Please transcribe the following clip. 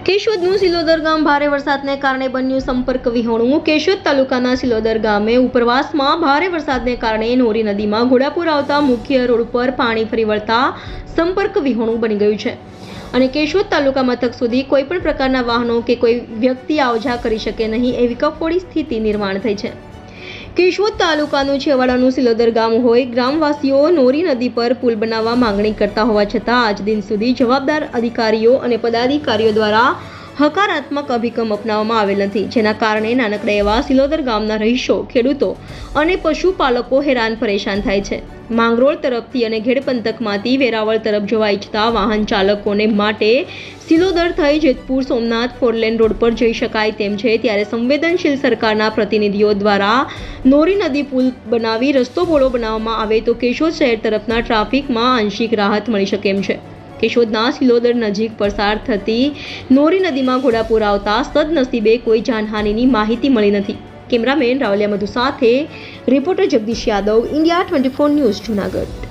કેશોદનું સિલોદર ગામ ભારે વરસાદને કારણે બન્યું સંપર્ક વિહોણું। કેશોદ તાલુકાના સિલોદર ગામે ઉપરવાસમાં ભારે વરસાદને કારણે નોરી નદીમાં ઘોડાપુર આવતા મુખ્ય રોડ પર પાણી ફરી વળતા સંપર્ક વિહોણું બની ગયું છે અને કેશોદ તાલુકા મથક સુધી કોઈપણ પ્રકારના વાહનો કે કોઈ વ્યક્તિ આવજા કરી શકે નહીં એવી કફોડી સ્થિતિ નિર્માણ થઈ છે। કેશોદ તાલુકાનું છેવાડાનું સિલોદર ગામ હોય ગ્રામવાસીઓ નોરી નદી પર પુલ બનાવવા માંગણી કરતા હોવા છતાં આજ દિન સુધી જવાબદાર અધિકારીઓ અને પદાધિકારીઓ દ્વારા હકારાત્મક અભિગમ અપનાવવામાં આવેલ નથી, જેના કારણે નાનકડા એવા સિલોદર ગામના રહીશો, ખેડૂતો અને પશુપાલકો હેરાન પરેશાન થાય છે। માંગરોળ તરફથી અને ઘેડ પંથકમાંથી વેરાવળ તરફ જવા ઈચ્છતા વાહન ચાલકોને માટે સિલોદર થઈ જેતપુર સોમનાથ ફોરલેન રોડ પર જઈ શકાય તેમ છે, ત્યારે સંવેદનશીલ સરકારના પ્રતિનિધિઓ દ્વારા નોરી નદી પુલ બનાવી રસ્તો પહોળો બનાવવામાં આવે તો કેશોદ શહેર તરફના ટ્રાફિકમાં આંશિક રાહત મળી શકે એમ છે। કેશોદના સિલોદર નજીક પસાર થતી નોરી નદીમાં ઘોડાપુર આવતા સદનસીબે કોઈ જાનહાનિની માહિતી મળી નથી। કેમેરામેન રાવલિયા મધુ સાથે reporter Jagdish Yadav, India 24 news, Junagadh.